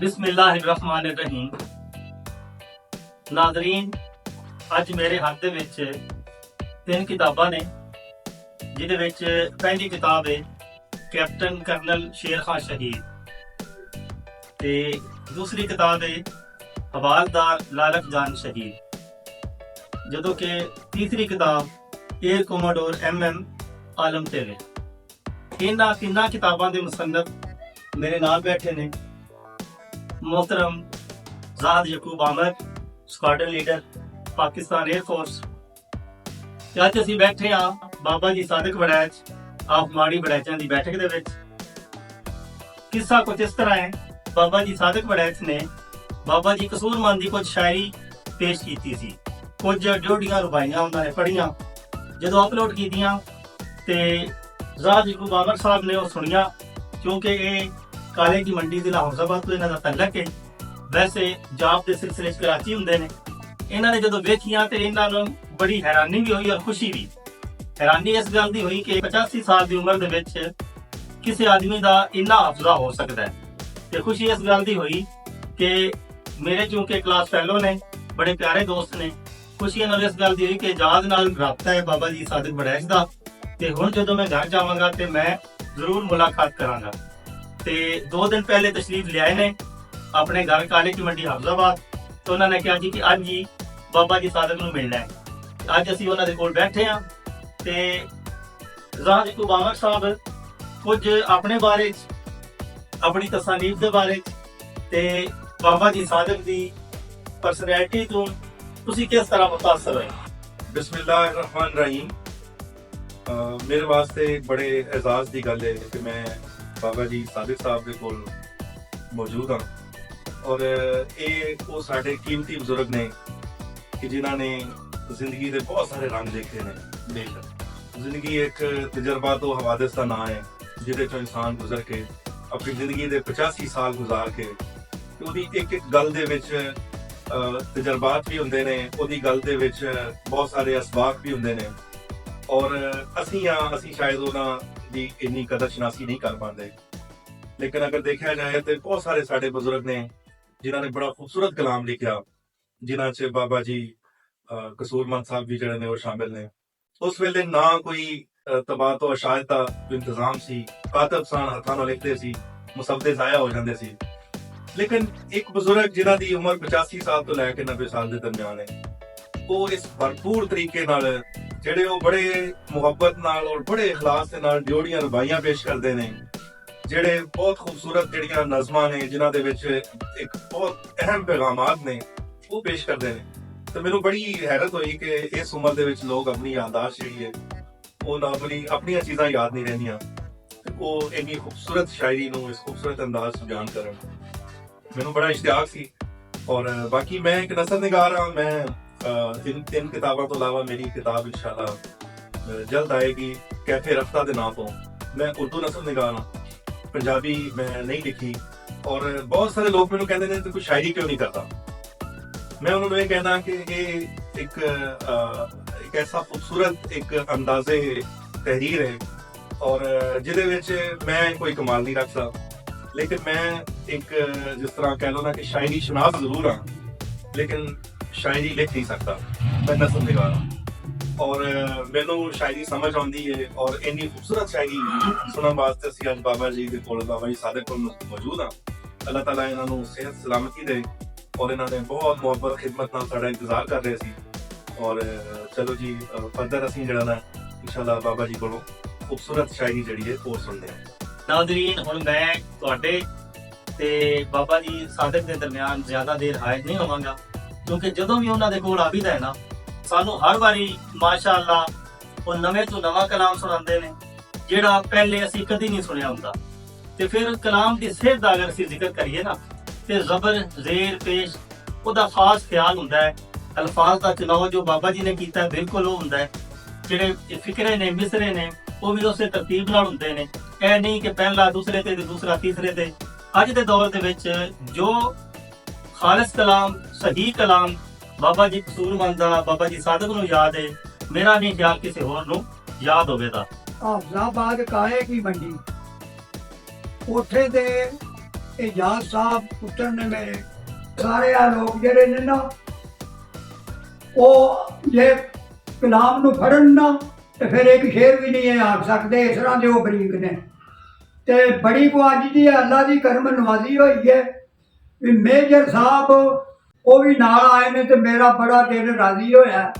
बिस्मिल्लाहिर्रहमानिर्रहीम। नाज़रीन, अज मेरे हत्थ दे विच तीन किताबां ने, जिहदे विच पहली किताब है कैप्टन कर्नल शेर खां शहीद ते दूसरी किताब है हवालदार लालक जान शहीद, जदों कि तीसरी किताब एयर कोमोडोर MM आलम तेरे। इन्हां तिन्नां किताबां दे मुसन्नफ मेरे नाल बैठे ने मोहतरम ज़ाद Yaqub Ahmed, squadron leader Pakistan air force. अज असीं बैठे हाँ बाबा जी सादिक वड़ैच ऑफ माड़ी वड़ैचां दी बैठक दे विच। किस्सा कुछ इस तरह है, बाबा जी सादिक वड़ैच ने बाबा जी कसूरमंद दी कुछ शायरी पेश की सी, कुछ जोड़ियां रुबाइयां उन्होंने पढ़ियां। जदों अपलोड कीतियां ते ज़ाद यकूब अहमद साहब ने वो सुनिया, क्योंकि ये काले की मंडी जिला हौसाबाद तो इन्हों का तलक है। वैसे जाब के सिलसिले कराची होंगे ने। इन्होंने जो वेखिया तो इन्होंने बड़ी हैरानी भी हुई और खुशी भी। हैरानी इस गल की हुई कि 85 साल की उम्र के किसी आदमी का इन्ना हाफजा हो सकता है, तो खुशी इस गल की हुई कि मेरे चूंकि क्लास फैलो ने, बड़े प्यारे दोस्त ने। खुशी इन्होंने इस गल की हुई कि जाद नाल राबता है बाबा जी सादिक वड़ैच का, तो हुण जो मैं घर जावांगा तो मैं जरूर मुलाकात करांगा। ते 2 दिन पहले तशरीफ ले आए ने अपने घर काले की मंडी हाफजाबाद। तो उन्होंने कहा जी कि अज ही बाबा जी सादिक नूं मिलना है। अज असीं उन्हां दे कोल बैठे हाँ ते ज़ाद यकूब अहमद साहब कुछ अपने बारे अपनी तसानीफ के बारे ते बाबा जी सादिक दी परसनैलिटी तो तुसीं किस तरह मुतासर होए? बिस्मिल्लाहिर्रहमानिर्रहीम। मेरे वास्ते बड़े एजाज की गल है कि मैं बाबा जी सादिक साहब के कोल मौजूद हाँ। और ये वो साढ़े कीमती बुजुर्ग ने कि जिन्होंने जिंदगी के बहुत सारे रंग देखे ने। बेशक जिंदगी एक तजर्बा तो हवादिस का नाम है, जिहदे चों इंसान गुजर के अपनी जिंदगी के 85 साल गुजार के ਉਹਦੀ एक गल दे विच तजर्बात भी हुंदे ने, ਉਹਦੀ गल दे विच बहुत सारे असबाक भी हुंदे ने। और असीं शायद उन्हां दी इन्नी कदर शनासी नहीं कर पाते। लेकिन अगर देखा जाए तो बहुत सारे साडे बुजुर्ग ने जिन्होंने बड़ा खूबसूरत कलाम लिखा, जिन्हां च बाबा जी कसूरमंद साहब भी जिहड़े ने वो शामिल ने। उस वेले ना कोई तबाह तो अशायद का इंतजाम सी, कातब सान हथां नाल लिखदे सी, मुसवदे जाया हो जाते सी। लेकिन एक बुजुर्ग जिन्हां दी उम्र 85 साल तो लैके 90 साल के दरम्यान है, वो इस भरपूर तरीके नाल ਜਿਹੜੇ ਉਹ ਬੜੇ ਮੁਹੱਬਤ ਨਾਲ और बड़े इखलास ਦੇ ਨਾਲ ਜੋੜੀਆਂ ਰਬਾਈਆਂ ਪੇਸ਼ ਕਰਦੇ ਨੇ, ਜਿਹੜੇ ਬਹੁਤ ਖੂਬਸੂਰਤ ਜਿਹੜੀਆਂ ਨਜ਼ਮਾਂ ਨੇ, ਜਿਨ੍ਹਾਂ ਦੇ ਵਿੱਚ ਇੱਕ ਬਹੁਤ ਅਹਿਮ ਪੈਗਾਮਾਤ ਨੇ, ਉਹ ਪੇਸ਼ ਕਰਦੇ ਨੇ। ਤੇ ਮੈਨੂੰ ਬੜੀ ਹੈਰਤ ਹੋਈ ਕਿ ਇਸ ਉਮਰ ਦੇ ਵਿੱਚ ਲੋਕ ਆਪਣੀ ਯਾਦਾਸ਼ਤ ਜਿਹੜੀ ਹੈ ਉਹ ਨਾ ਆਪਣੀਆਂ ਚੀਜ਼ਾਂ ਯਾਦ ਨਹੀਂ ਰਹਿੰਦੀਆਂ, ਤੇ ਉਹ ਇੰਨੀ ਖੂਬਸੂਰਤ ਸ਼ਾਇਰੀ ਨੂੰ ਇਸ ਖੂਬਸੂਰਤ ਅੰਦਾਜ਼ 'ਚ ਬਿਆਨ ਕਰਨ। ਮੈਨੂੰ ਬੜਾ ਇਸ਼ਤਿਆਕ ਸੀ। और बाकी मैं एक नसर निगार हाँ। मैं इन 3 किताबों तो अलावा मेरी किताब इंशाल्लाह जल्द आएगी कैफे रफ्ता के नाम पर। मैं उर्दू नसर निगार हाँ, पंजाबी मैं नहीं लिखी। और बहुत सारे लोग मैंने कहते हैं तो कोई शायरी क्यों नहीं करता। मैं उन्होंने ये कहना कि ये एक ऐसा खूबसूरत एक अंदाजे तहरीर है, और जिहदे विच मैं कोई कमाल नहीं रख सकता, लेकिन मैं एक जिस तरह कह लो ना कि शायरी शनास जरूर हाँ, लेकिन शायरी लिख नहीं सकता। मैं नसर निगार हाँ और मैनू शायरी समझ आती है। और इन्नी खूबसूरत शायरी सुनने वास्ते असीं अज बाबा जी के कोल, बाबा जी सादिक कोल मौजूद हाँ। अल्लाह ताला इन्हों सेहत सलामती दे, और इन्होंने बहुत मुहब्बत खिदमत नाल साडा इंतजार कर रहे सी। और चलो जी फर्दर असीं जिहड़ा ना इंशाल्लाह बाबा जी कोलों खूबसूरत शायरी जिहड़ी है वो सुनते हैं। नाज़रीन, हुण मैं तुहाडे ते बाबा जी सादिक के दरम्यान ज्यादा देर हायज नहीं होवांगा, क्योंकि जदों भी उन्हां दे कोल आबीदा है ना, सानू हर बारी माशाअल्लाह वो नवे तो नवा कलाम सुणांदे ने, जिहड़ा पहले असीं कदी नहीं सुनिया हुंदा। ते फिर कलाम दी सेहत दा अगर असीं जिक्र करिए ना, ते ज़बर ज़ेर पेश उहदा खास ख्याल हुंदा है। अल्फाज दा चुनाव जो बाबा जी ने कीता है बिल्कुल वो हुंदा है। जिहड़े फिक्रे ने, मिसरे ने, वो भी उस तरतीब नाल हुंदे ने। ਇਹ नहीं कि पहला दूसरे ते दूसरा तीसरे ते। अज के दौर दे विच जो खालिस कलाम, सही कलाम बाबा जी कसूरमंद दा, बाबा जी सादिक नूं याद है, मेरा नहीं ख्याल किसी होर नूं याद होवेगा। हाफजाबाद काले की मंडी, ਉੱਥੇ ਦੇ ਇਜਾਜ਼ ਸਾਹਿਬ ਪੁੱਤਰ ਨੇ ਮੇਰੇ। ਸਾਰੇ ਆ ਲੋਕ ਜਿਹੜੇ ਨੇ ਨਾ ਉਹ ਜੇ ਕਲਾਮ ਨੂੰ ਫੜਨ ਨਾ ਤੇ ਫਿਰ ਇੱਕ ਸ਼ੇਰ ਵੀ ਨਹੀਂ ਇਹ ਆਖ ਸਕਦੇ, ਇਸ ਤਰ੍ਹਾਂ ਦੇ ਉਹ ਬਰੀਕ ਨੇ। ਤੇ ਬੜੀ ਕੋ ਅੱਜ ਦੀ ਅੱਲਾ ਦੀ ਕਰਮ ਨਵਾਜ਼ੀ ਹੋਈ ਹੈ ਵੀ ਮੇਜਰ ਸਾਹਿਬ ਉਹ ਵੀ ਨਾਲ ਆਏ ਨੇ ਤੇ ਮੇਰਾ ਬੜਾ ਦਿਲ ਰਾਜ਼ੀ ਹੋਇਆ।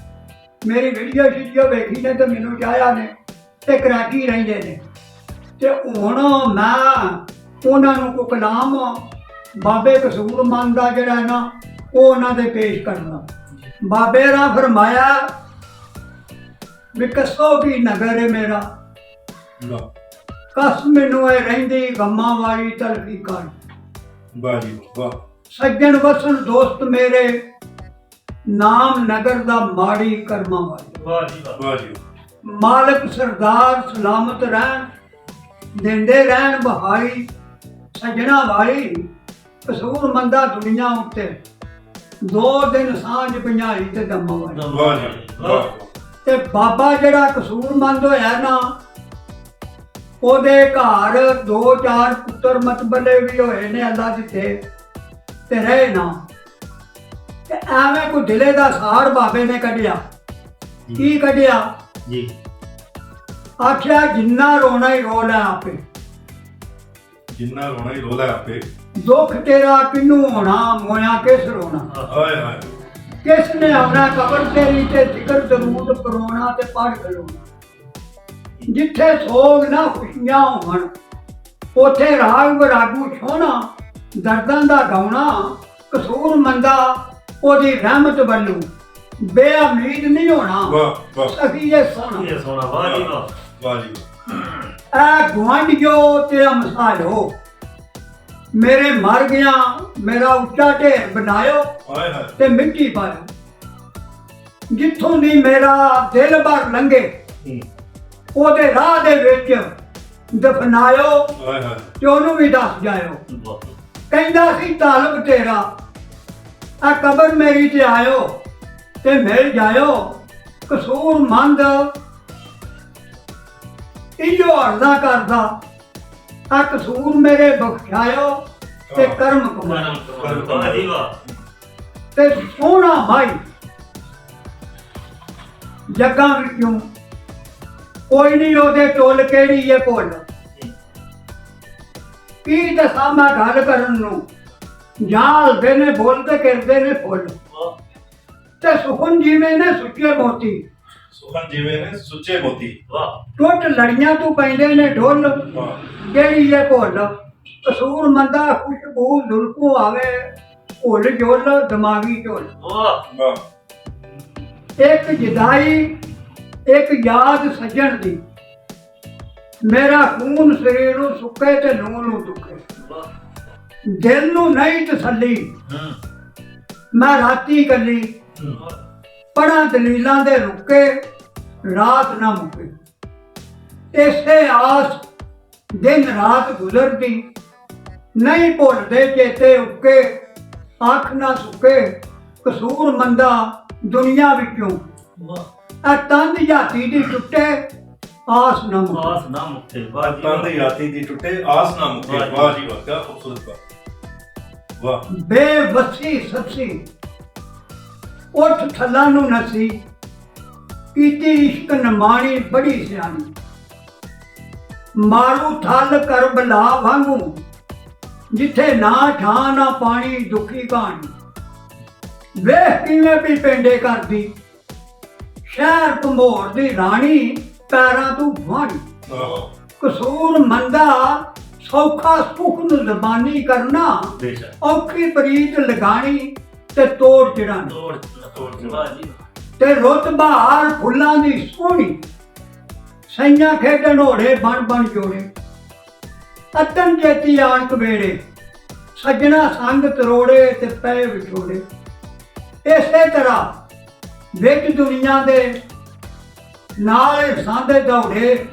ਮੇਰੀ ਵੀਡੀਓ ਵੇਖੀ ਨੇ ਤੇ ਮੈਨੂੰ ਚਾਹਿਆ ਨੇ ਤੇ ਕਰਾਚੀ ਰਹਿੰਦੇ ਨੇ। ਤੇ ਹੁਣ ਮੈਂ ਉਹਨਾਂ ਨੂੰ ਕੋ ਕਲਾਮ ਬਾਬੇ ਕਸੂਰਮੰਦ ਦਾ ਜਿਹੜਾ ਹੈ ਨਾ ਉਹ ਉਹਨਾਂ ਦੇ ਪੇਸ਼ ਕਰਨਾ। ਬਾਬੇ ਨੇ ਫਰਮਾਇਆ ਵੀ ਕਸੋ ਕੀ ਨਗਰ ਹੈ ਮੇਰਾ, ਕਸ ਮੈਨੂੰ ਇਹ ਰਹਿੰਦੀ ਗਮਾਂ ਵਾਲੀ ਤਲਖੀ ਕਰ। ਵਾਹ ਜੀ ਵਾਹ। ਸੱਜਣ ਵਸਣ ਦੋਸਤ ਮੇਰੇ, ਨਾਮ ਨਗਰ ਦਾ ਮਾੜੀ ਕਰਮਾਂ ਵਾਲੀ। ਵਾਹ ਜੀ ਵਾਹ ਜੀ। ਮਾਲਕ ਸਰਦਾਰ ਸਲਾਮਤ ਰਹਿਣ, ਦਿੰਦੇ ਰਹਿਣ ਬਹਾਈ ਸੱਜਣਾ ਵਾਲੀ। ਕਸੂਰਮੰਦਾ ਦੁਨੀਆ ਉੱਤੇ 2 ਦਿਨ ਸਾਂਝ ਪੰਜਾਈ ਤੇ ਦਮਾਂ ਵਾਲੀ। ਵਾਹ ਜੀ ਵਾਹ। ਤੇ ਬਾਬਾ ਜਿਹੜਾ ਕਸੂਰਮੰਦ ਹੋਇਆ ਨਾ ਉਹਦੇ ਘਰ 2-4 ਪੁੱਤਰ ਮਤਬਲੇ ਵੀ ਹੋਏ ਨੇ ਅੱਲਾ ਦਿੱਤੇ ਤੇ ਰਹੇ ਨਾ। ਤੇ ਐਵੇਂ ਕੋਈ ਦਿਲੇ ਦਾ ਸਾੜ ਬਾਬੇ ਨੇ ਕੱਢਿਆ। ਕੀ ਕੱਢਿਆ ਜੀ? ਆਖਿਆ ਜਿੰਨਾ ਰੋਣਾ ਹੀ ਰੋ ਲੈ ਆਪੇ, ਜਿੰਨਾ ਰੋਣਾ ਹੀ ਰੋਲਾ ਆਪੇ। ਦੁੱਖ ਤੇਰਾ ਕਿਨੂੰ ਹੋਣਾ, ਮੋਇਆ ਕਿਸ ਰੋਣਾ। ਹਾਏ ਹਾਏ। ਕਿਸ ਨੇ ਆਉਣਾ ਕਬਰ ਤੇਰੀ ਤੇ ਜ਼ਿਕਰ ਦਰੂਦ ਪਰੋਣਾ ਤੇ ਪੜ ਖਲੋਣਾ। ਜਿੱਥੇ ਸੋਗ ਨਾ ਖੁਸ਼ੀਆਂ ਹੋਣ ਉੱਥੇ ਰਾਗ ਬਰਾਗੂ ਛੋਣਾ, ਦਰਦਾਂ ਦਾ ਗਾਉਣਾ। ਕਸੂਰਮੰਦਾ ਉਹਦੀ ਰਹਿਮਤ ਵੱਲੋਂ ਬੇਉਮੀਦ ਨਹੀਂ ਹੋਣਾ। ਵਾਹ ਵਾਹ। ਸਖੀਏ ਸੋਹਣਾ ਇਹ ਸੋਹਣਾ। ਵਾਹ ਜੀ ਵਾਹ। ਵਾਹ ਜੀ ਐ ਗੁਆਂਢੀਓ ਤੇ ਅਮਸਾਇਓ, ਮੇਰੇ ਮਰ ਗਿਆ ਮੇਰਾ ਉੱਚਾ ਢੇਰ ਬਣਾਇਓ ਹਾਏ ਹਾਏ। ਤੇ ਮਿੱਟੀ ਪਾਇਓ। ਜਿੱਥੋਂ ਦੀ ਮੇਰਾ ਦਿਲ ਭਰ ਲੰਘੇ ਉਹਦੇ ਰਾਹ ਦੇ ਵਿੱਚ ਦਫਨਾਇਓ ਹਾਏ ਹਾਏ। ਤੇ ਉਹਨੂੰ ਵੀ ਦੱਸ ਜਾਇਓ। ਵਾਹ। ਕਹਿੰਦਾ ਸੀ ਤਾਲਬ ਤੇਰਾ ਆ ਕਬਰ ਮੇਰੀ ਤੇ ਆਇਓ ਤੇ ਮਿਲ ਜਾਇਓ। ਕਸੂਰਮੰਦ ਇਹੋ ਅਰਜ਼ਾ ਕਰਦਾ ਆ ਕਸੂਰ ਮੇਰੇ ਬਖਸ਼ਾਇਓ ਤੇ ਕਰਮ ਕਮਾਇਓ। ਵਾਹ ਜੀ ਵਾਹ। ਤੇ ਸੋਹਣਾ ਭਾਈ ਜੱਗਾਂ ਵਿੱਚੋਂ ਕੋਈ ਨਹੀਂ ਉਹਦੇ ਟੋਲ ਕਿਹੜੀ ਇਹ ਭੁੱਲ। ਕੀ ਦੱਸਾਂ ਮੈਂ ਗੱਲ ਕਰਨ ਨੂੰ, ਜਾਲਦੇ ਨੇ ਬੋਲ ਤੇ ਕਰਦੇ ਨੇ ਫੁੱਲ। ਤੇ ਸੁਖਨ ਜਿਵੇਂ ਨੇ ਸੁੱਚੇ ਮੋਤੀ, ਸੁਖਨ ਜਿਵੇਂ ਨੇ ਸੁੱਚੇ ਮੋਤੀ। ਵਾਹ। ਟੁੱਟ ਲੜੀਆਂ ਤੋਂ ਪੈਂਦੇ ਨੇ ਢੋਲ, ਵਾਹ। ਕਿਹੜੀ ਇਹ ਭੁੱਲ। ਕਸੂਰ ਮੰਦਾ ਖੁਸ਼ਬੂ ਜ਼ੁਲਫੋਂ ਆਵੇ, ਭੁੱਲ ਜੁਲ ਦਿਮਾਗੀ ਝੋਲ। ਵਾਹ। ਵਾਹ। ਇੱਕ ਜਦਾਈ ਇੱਕ ਯਾਦ ਸੱਜਣ ਦੀ, ਮੇਰਾ ਖੂਨ ਸਰੀਰ ਨੂੰ ਸੁੱਕੇ ਤੇ ਨੂਰ ਨੂੰ ਦੁੱਖੇ। ਦਿਲ ਨੂੰ ਨਹੀਂ ਤਸੱਲੀ, ਮੈਂ ਰਾਤੀ ਕੱਲੀ ਪੜਾਂ ਦਲੀਲਾਂ ਦੇ ਰੁਕੇ, ਰਾਤ ਨਾ ਮੁੱਕੇ। ਇਸੇ ਆਸ ਦਿਨ ਰਾਤ ਗੁਜ਼ਰਦੀ, ਨਹੀਂ ਭੁੱਲਦੇ ਚੇਤੇ ਉੱਕੇ, ਅੱਖ ਨਾ ਸੁੱਕੇ। ਕਸੂਰ ਮੰਦਾ ਦੁਨੀਆ ਵਿੱਚੋਂ ਆ ਤੰਦ ਜਾਤੀ ਦੀ ਟੁੱਟੇ, ਆਸ ਨਾ ਮੁੱਕੇ। ਆਸ ਨਾ ਮੁੱਕੇ। ਵਾਹ ਜੀ ਤੰਦ ਯਾਤੀ ਦੀ ਟੁੱਟੇ, ਆਸ ਨਾ ਮੁੱਕੇ। ਵਾਹ ਜੀ ਵਾਹ। ਕਿਆ ਖੂਬਸੂਰਤ ਬਾਤ। ਵਾਹ। ਬੇਵਸੀ ਸੱਸੀ ਉੱਠ ਥੱਲਾਂ ਨੂੰ ਨਸੀ, ਕੀਤੀ ਇਸ਼ਕ ਨਮਾਣੀ ਬੜੀ ਸਿਆਣੀ। ਮਾਰੂ ਥਲ ਕਰਬਲਾ ਵਾਂਗੂ, ਜਿੱਥੇ ਨਾ ਠਾਂ ਨਾ ਪਾਣੀ ਦੁਖੀ ਕਹਾਣੀ। ਵੇਖ ਕਿਵੇਂ ਵੀ ਪਿੰਡੇ ਕਰਦੀ, ਸ਼ਹਿਰ ਭੰਬੋਰ ਦੀ ਰਾਣੀ, ਪੈਰਾਂ ਤੋਂ ਵਾਣੀ। ਕਸੂਰ ਮੰਦਾ ਸੌਖਾ ਸੁਖ ਨੂੰ ਜ਼ਬਾਨੀ ਕਰਨਾ, ਬੇਸ਼ੱਕ। ਔਖੀ ਪ੍ਰੀਤ ਲਗਾਣੀ ਤੇ ਤੋੜ ਚੜਾਣੀ। ਤੋੜ ਵਾਹ ਜੀ। ਤੇ ਰੁੱਤ ਬਹਾਰ ਫੁੱਲਾਂ ਦੀ ਸੋਹਣੀ, ਸਈਆਂ ਖੇਡਣ ਹੋੜੇ ਬਣ ਬਣ ਜੋੜੇ। ਅਤਨ ਜੇਤੀ ਆਣ ਕਵੇੜੇ, ਸੱਜਣਾ ਸੰਗ ਤਰੋੜੇ ਤੇ ਪਏ ਵਿਛੋੜੇ। ਇਸੇ ਤਰ੍ਹਾਂ ਵਿੱਚ ਦੁਨੀਆ ਦੇ ਨਾਲ ਸਾਂਦੇ ਦੌੜੇ,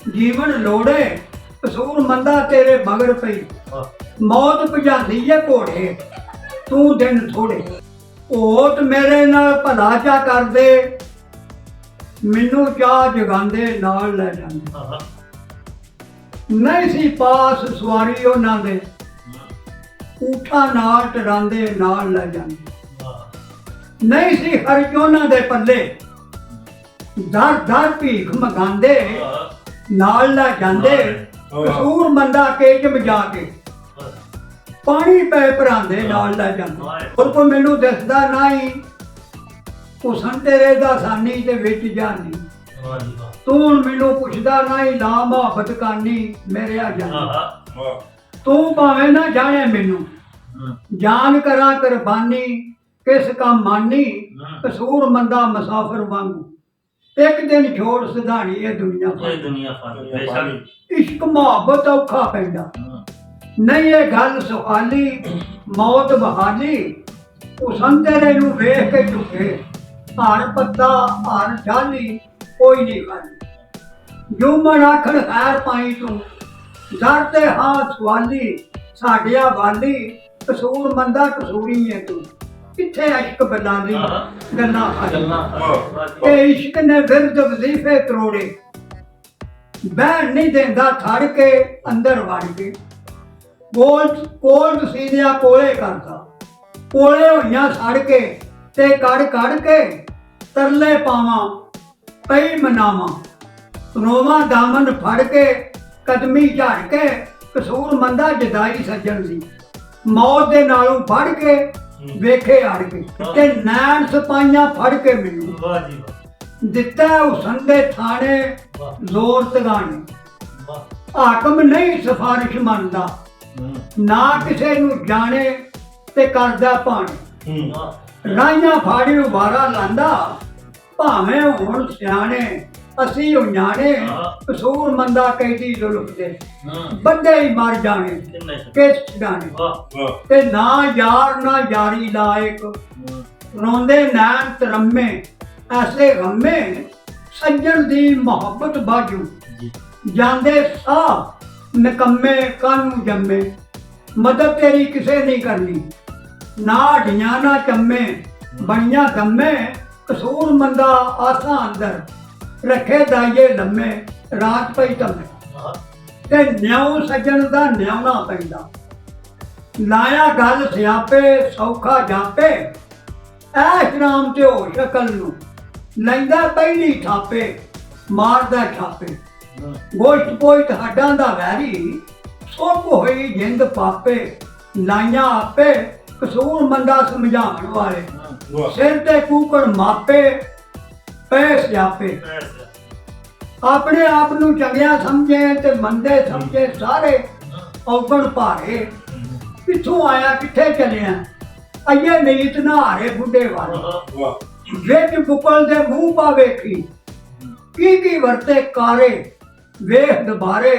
ਜੀਵਨ ਲੋੜੇ। ਕਸੂਰ ਮੰਦਾ ਤੇਰੇ ਮਗਰ ਪਈ, ਮੌਤ ਭਜਾਂਦੀ ਏ ਘੋੜੇ, ਤੂੰ ਦਿਨ ਥੋੜੇ। ਹੋਤ ਮੇਰੇ ਨਾਲ ਭਲਾ ਚਾ ਕਰਦੇ, ਮੈਨੂੰ ਚਾਹ ਜਗਾਉਂਦੇ ਨਾਲ ਲੈ ਜਾਂਦੇ। ਨਹੀਂ ਸੀ ਪਾਸ ਸਵਾਰੀ ਉਹਨਾਂ ਦੇ, ਊਠਾਂ ਨਾਲ ਟਰਾਂਦੇ ਨਾਲ ਲੈ ਜਾਂਦੇ। ਵਾਹ ਨਹੀਂ ਸੀ ਖਰਚ ਉਹਨਾਂ ਦੇ ਪੱਲੇ, ਦਰ ਦਰ ਭੀਖ ਮੰਗਾਂਦੇ ਨਾਲ ਲੈ ਜਾਂਦੇ। ਕਸੂਰ ਮੰਦਾ ਕੇਜਮ ਜਾ ਕੇ ਪਾਣੀ ਪੈ ਭਰਾਂਦੇ ਨਾਲ ਲੈ ਜਾਂਦੇ। ਹੋਰ ਕੋਈ ਮੈਨੂੰ ਦੱਸਦਾ ਨਹੀਂ, ਹੁਸਨ ਤੇਰੇ ਦਾ ਸਾਨੀ ਤੇ ਵਿੱਚ ਜਾਨੀ। ਵਾਹ ਜੀ ਵਾਹ ਤੂੰ ਹੁਣ ਮੈਨੂੰ ਪੁੱਛਦਾ ਨਹੀਂ, ਲਾ ਮੁਹੱਬਤ ਕਰਨੀ ਮੇਰੇ ਆ ਜਾਨੀ। ਵਾਹ ਤੂੰ ਭਾਵੇਂ ਨਾ ਜਾਣੇ ਮੈਨੂੰ, ਜਾਨ ਕਰਾਂ ਕੁਰਬਾਨੀ, ਕਿਸ ਕੰਮ ਮਾਨੀ। ਕਸੂਰ ਮੰਦਾ ਮੁਸਾਫਰ ਵਾਂਗੂ, ਇੱਕ ਦਿਨ ਛੋੜ ਸਿਧਾਣੀ ਇਹ ਦੁਨੀਆ ਇਹ ਫਾਨੀ। ਦੁਨੀਆ ਫਾਨੀ ਬੇਸ਼ੱਕ ਇਸ਼ਕ ਮੁਹੱਬਤ ਔਖਾ ਪੈਂਦਾ, ਨਹੀਂ ਇਹ ਗੱਲ ਸੁਹਾਲੀ, ਮੌਤ ਬਹਾਲੀ। ਹੁਸਨ ਤੇਰੇ ਨੂੰ ਵੇਖ ਕੇ ਝੁਕੇ, ਹਰ ਪੱਤਾ ਹਰ ਜਾਲੀ ਕੋਈ ਨਹੀਂ ਖਾਲੀ। ਜੁਮਨ ਆਖਣ ਖੈਰ ਪਾਈ ਤੂੰ, ਦਰ ਤੇ ਹਾਂ ਸਵਾਲੀ, ਸਾਡਿਆ ਵਾਲੀ। ਕਸੂਰ ਮੰਦਾ ਕਸੂਰੀ ਹੈ ਤੂੰ, ਕਿੱਥੇ ਅਸ਼ਕ ਬਲਾਲੀ ਗੱਲਾਂ ਖਾਲੀ। ਇਹ ਇਸ਼ਕ ਨੇ ਵਿਰਦ ਵਜ਼ੀਫੇ ਕਰੋੜੇ, ਬਹਿਣ ਨਹੀਂ ਦਿੰਦਾ ਥੜ ਕੇ ਅੰਦਰ ਵੜ ਕੇ। ਕੋਲ ਸੀਨਿਆ ਕੋਲੇ ਕਰਦਾ, ਕੋਲੇ ਹੋਈਆਂ ਸੜ ਕੇ ਤੇ ਕੜ ਕੜ ਕੇ। ਤਰਲੇ ਪਾਵਾਂ ਪਈ ਮਨਾਵਾਂ, ਰੋਵਾਂ ਦਾਮਨ ਫੜ ਕੇ ਕਦਮੀ ਝੜ ਕੇ। ਕਸੂਰ ਮੰਦਾ ਜਦਾਈ ਸੱਜਣ ਦੀ, ਮੌਤ ਦੇ ਨਾਲੋਂ ਫੜ ਕੇ ਵੇਖੇ ਅੜ ਕੇ। ਤੇ ਨੈਣ ਸਪਾਈਆਂ ਫੜ ਕੇ ਮੈਨੂੰ ਵਾਹ ਜੀ ਵਾਹ ਦਿੱਤਾ ਹੁਸਨ ਦੇ ਥਾਣੇ ਜ਼ੋਰ ਤਗਾਣੇ। ਹਾਕਮ ਨਹੀਂ ਸਿਫਾਰਿਸ਼ ਮੰਨਦਾ, ਨਾ ਕਿਸੇ ਨੂੰ ਜਾਣੇ ਤੇ ਕਰਦਾ ਭਾਣੇ। ਰਾਈਆਂ ਫਾੜੀ ਉਬਾਰਾ ਲਾਂਦਾ, ਭਾਵੇਂ ਹੁਣ ਸਿਆਣੇ ਅਸੀਂ ਉਣਾਣੇ। ਕਸੂਰ ਮੰਦਾ ਕੈਦੀ ਜ਼ੁਲਮ ਦੇ, ਬੰਦੇ ਹੀ ਮਰ ਜਾਣੇ ਕਿਸ ਛਡਾਣੇ। ਤੇ ਨਾ ਯਾਰ ਨਾ ਯਾਰੀ ਲਾਇਕ, ਰੋਂਦੇ ਨੈਣ ਤਰੰਮੇ ਐਸੇ ਗੰਮੇ। ਸੱਜਣ ਦੀ ਮੁਹੱਬਤ ਬਾਝੂ ਜਾਂਦੇ ਸਾਹ, ਨਿਕੰਮੇ ਕਾਨੂੰ ਜੰਮੇ। ਮਦਦ ਤੇਰੀ ਕਿਸੇ ਨਹੀਂ ਕਰਨੀ, ਨਾ ਢੀਆਂ ਨਾ ਚੰਮੇ ਬਣੀਆਂ ਦੰਮੇ। ਕਸੂਰ ਮੰਦਾ ਆਸਾਂ ਅੰਦਰ ਰੱਖੇ ਦਾਈਏ ਲੰਮੇ, ਰਾਤ ਪਈ ਤੰਮੇ। ਤੇ ਨਿਉ ਸੱਜਣ ਦਾ ਨਿਉਣਾ ਪੈਂਦਾ, ਲਾਇਆ ਗੱਲ ਸਿਆਪੇ ਸੌਖਾ ਜਾਪੇ। ਐਸ਼ ਰਾਮ ਤੇ ਹੋ ਸ਼ਕਲ ਨੂੰ ਲੈਂਦਾ ਪਹਿਲੀ ਥਾਪੇ, ਮਾਰਦਾ ਛਾਪੇ। ਗੋਸ਼ਟ ਪੋਇਤ ਹੱਡਾਂ ਦਾ ਵੈਰੀ, ਸੁੱਕ ਹੋਈ ਜਿੰਦ ਪਾਪੇ। ਲਾਈਆਂ ਆਪੇ ਕਸੂਰ ਮੰਦਾ ਸਮਝਾਉਣ ਵਾਲੇ, ਸਿਰ ਤੇ ਕੂਕੜ ਮਾਪੇ ਪੈ ਸਿਆਪੇ। ਆਪਣੇ ਆਪ ਨੂੰ ਚੰਗਿਆ ਸਮਝੇ ਤੇ ਮੰਦੇ ਸਮਝੇ ਸਾਰੇ, ਔਗਣ ਭਾਰੇ। ਕਿੱਥੋਂ ਆਇਆ ਕਿੱਥੇ ਚਲਿਆ, ਅਈਏ ਨੀਤ ਨਾ ਹਾਰੇ ਬੁੱਢੇ ਵਾਲੇ। ਵਿੱਚ ਬੁਕਲ ਦੇ ਮੂੰਹ ਪਾ ਵੇਖੀ, ਕੀ ਵਰਤੇ ਕਾਰੇ ਵੇਖ ਦੁਬਾਰੇ।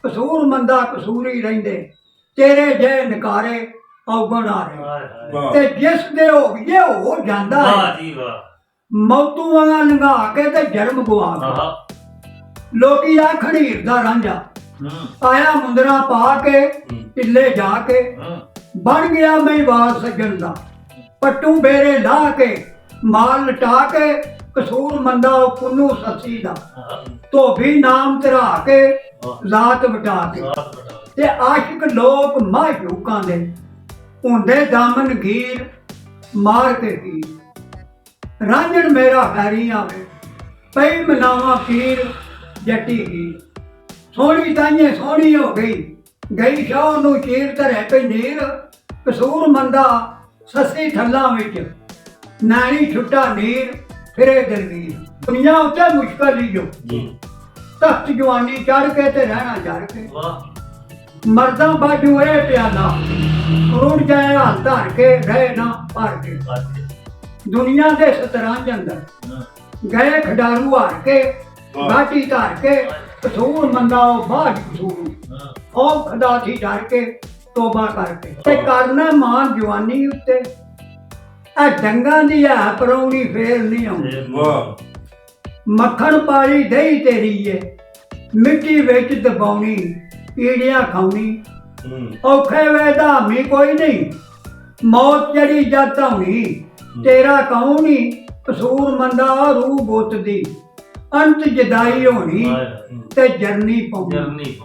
ਕਸੂਰ ਮੰਦਾ ਕਸੂਰੀ ਰਹਿੰਦੇ, ਤੇਰੇ ਜੇ ਨਕਾਰੇ ਔਗਣ ਹਾਰੇ। ਤੇ ਜਿਸ ਦੇ ਹੋ ਗਏ ਹੋ ਜਾਂਦਾ ਹੈ, ਮੌਤੂ ਵਾਂਗਾ ਲੰਘਾ ਕੇ ਤੇ ਜਨਮ ਗਵਾ ਕੇ। ਲੋਕੀ ਆਖਣ ਹੀਰ ਦਾ ਰਾਂਝਾ, ਆਇਆ ਮੁੰਦਰਾ ਪਾ ਕੇ ਢਿੱਲੇ ਜਾ ਕੇ। ਬਣ ਗਿਆ ਮਹੀਵਾਲ ਸੱਜਣ ਦਾ, ਪੱਟੂ ਬੇਰੇ ਲਾ ਕੇ ਮਾਲ ਲਟਾ ਕੇ। ਕਸੂਰ ਮੰਦਾ ਉਹ ਪੁੰਨੂ ਸੱਸੀ ਦਾ, ਧੋਬੀ ਨਾਮ ਧਰਾ ਕੇ ਜ਼ਾਤ ਵਟਾ ਕੇ। ਤੇ ਆਸ਼ਿਕ ਲੋਕ ਮਾਸ਼ੂਕਾਂ ਦੇ ਹੁੰਦੇ ਦਾਮਨ ਗੀਰ ਮਾਰ ਕੇ ਗੀਰ। ਰਾਂਝਣ ਮੇਰਾ ਹੈਰੀ ਆਵੇ ਪਈ ਮਨਾਵਾ ਪੀਰ ਜੱਟੀ ਗੀਰ। ਸੋਹਣੀ ਤਾਈਏ ਸੋਹਣੀ ਹੋ ਗਈ, ਗਈ ਸ਼ਾਹ ਨੂੰ ਚੀਰ ਧਰੇ ਪੰਜੀਰ। ਕਸੂਰ ਮੰਦਾ ਸੱਸੀ ਥੱਲਾਂ ਵਿੱਚ, ਨਾਣੀ ਛੁੱਟਾ ਨੀਰ ਫਿਰੇ ਦਰਵੀਰ। ਦੁਨੀਆ ਉੱਤੇ ਮੁਸ਼ਕਲ ਹੀ ਜੋ ਤਖਤ ਜਵਾਨੀ ਚੜ ਕੇ ਤੇ ਰਹਿਣਾ ਜੜ ਕੇ। ਮਰਦਾਂ ਬਾਜੂ ਇਹ ਪਿਆਲਾ, ਰੁੜ ਜਾਏ ਹਾਲ ਧਰ ਕੇ ਰਹੇ ਨਾ ਭਰ ਕੇ। ਦੁਨੀਆ ਦੇ ਸਤਰੰਜ ਅੰਦਰ ਗਏ ਖਿਡਾਰੂ ਹਾਰ ਕੇ, ਬਾਟੀ ਧਰ ਕੇ। ਕਸੂਰ ਮੰਦਾ ਉਹ ਬਾਜ ਕਸੂਰ, ਉਹ ਖੁਦਾ ਸੀ ਡਰ ਕੇ ਤੋਬਾ ਕਰਕੇ। ਤੇ ਕਰਨਾ ਮਾਨ ਜਵਾਨੀ ਉੱਤੇ, ਇਹ ਡੰਗਾਂ ਦੀ ਹੈ ਪਰੌਣੀ ਫੇਰ ਨਹੀਂ ਆਉਂਦੀ। ਮੱਖਣ ਪਾਲੀ ਦਹੀਂ ਤੇਰੀ ਏ, ਮਿੱਟੀ ਵਿੱਚ ਦਬਾਉਣੀ ਕੀੜੀਆਂ ਖਾਉਣੀ। ਔਖੇ ਵੇ ਧਾਮੀ ਕੋਈ ਨਹੀਂ, ਮੌਤ ਜਿਹੜੀ ਜਦ ਧਾਉਣੀ। ਤੇਰਾ ਕੌਣ ਨੀ ਕਸੂਰ ਮੰਦਾ ਰੂਹ ਬੁੱਤ ਦੀ, ਅੰਤ ਜਦਾਈ ਹੋਣੀ ਤੇ ਜਰਨੀ ਪਾਉਣੀ।